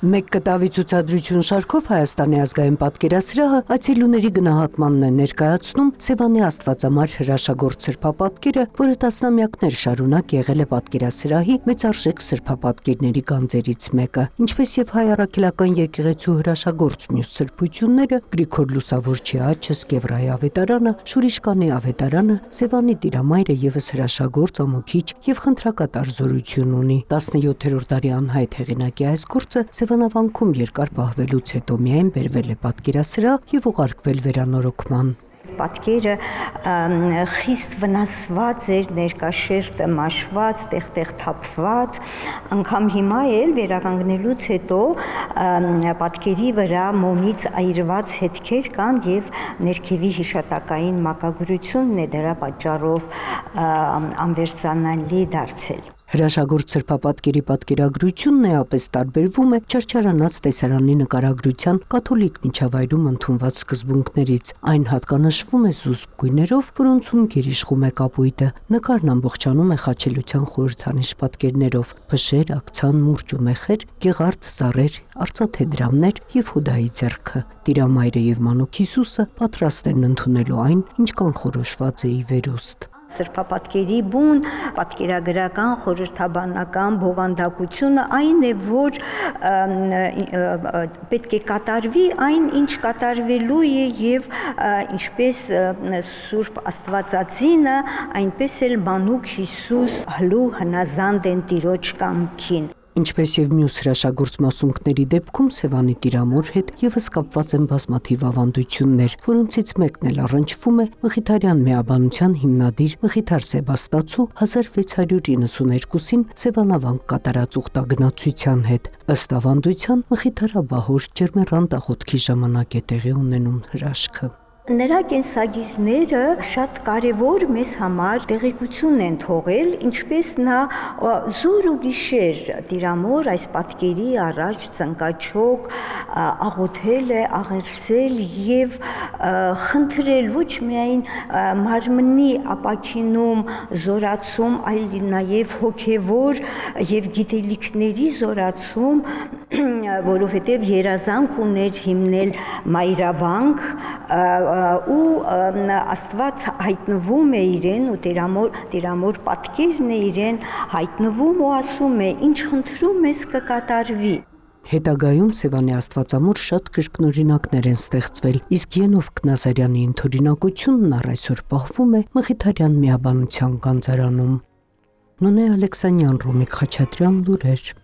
Մեկ կտավի ցուցադրություն շարքով Հայաստանի ազգային պատկերասրահը այցելուների գնահատմանն է ներկայացնում Սևանի Աստվածամար հրաշագործ սրբապատկերը, որը տասնամյակներ շարունակ եղել է պատկերասրահի մեծարժեք սրբապատկերների գանձերից մեկը, ինչպես եւ Հայ առաքելական եկեղեցու հրաշագործ մյուս սրբությունները՝ Գրիգոր Լուսավորչի աչը, Սկևրայի ավետարանը, Շուրիշկանի ավետարանը, Սևանի Տիրամայրը եւս հրաշագործ, ամոքիչ եւ խնդրակատար զորություն ունի։ 17-րդ դարի անհայտ հեղինակի այս գործը Սևանավանքում երկար պահվելուց հետո միայն բերվել է պատկերասրահ եւ ուղարկվել վերանորոգման։ Պատկերը խիստ վնասված էր, ներկաշերտը մաշված, տեղ-տեղ թափված, անգամ հիմա էլ վերականգնելուց հետո պատկերի վրա մոմից այրված հետքեր կան եւ ներքևի հիշատակային մակագրությունն է դրա պատճառով անվերցանալի դարձել։ Հրաշագործ սրբապատկերի պատկերագրությունն էապես տարբերվում է Չարչարանաց տեսարանի նկարագրության կաթոլիկ միջավայրում ընդունված սկզբունքներից։ Այն հատկանշվում է զուսպ գույներով, որոնցում գերիշխում է կապույտը։ Նկարն ամբողջանում է խաչելության խորհրդանիշ պատկերներով՝ փշեր, ակցան, մուրճ ու մեխեր, գեղարդ, ծառեր, արծաթե դրամներ եւ Հուդայի ձեռքը։ Տիրամայրը եւ Մանուկ Հիսուսը պատրաստ են ընդունելու այն, ինչ կանխորոշված է ի վերուստ։ Սրբապատկերի բուն պատկերագրական խորհրդաբանական բովանդակությունը այն է, որ պետք է կատարվի այն, ինչ կատարվելու է եւ ինչպես Սուրբ Աստվածածինը, այնպես էլ Մանուկ Հիսուս հլու հնազանդ են Տիրոջ կամքին։ Ինչպես եւ մյուս հրաշագործ մասունքների դեպքում Սևանի Տիրամոր հետ եւս կապված են բազմաթիվ ավանդություններ, որոնցից մեկն էլ առնչվում է Մխիթարյան միաբանության հիմնադիր Մխիթար Սեբաստացու 1692-ին Սևանավանք կատարած ուխտագնացության հետ։ Ըստ ավանդության Մխիթարաբահոր ջերմեռանդ աղոթքի ժամանակ է տեղի ունենում հրաշքը։ Նրա կենսագիզները շատ կարևոր մեզ համար տեղեկություն են թողել, ինչպես նա զոր ու գիշեր Տիրամոր այս պատկերի առաջ ծնկաչոք աղոթել է, աղերսել եւ խնդրել ոչ միայն մարմնի ապաքինում զորացում, այլ նաեւ հոգեվոր եւ գիտելիքների զորացում, որովհետեւ երազանք ուներ հիմնել մայրավանք ու Աստված հայտնվում է իրեն ու Տիրամոր պատկերն է իրեն հայտնվում ու ասում է ինչ խնդրում ես կկատարվի։ Հետագայում Սևանի Աստվածամոր շատ կրկնօրինակներ են ստեղծվել, իսկ Ենովք Նազարյանի ընդօրինակությունն առ այսօր պահվում է Մխիթարյան միաբանության գանձարանում։ Նոնե Ալեքսանյան, Ռոմիկ Խաչատրյան, լուրեր։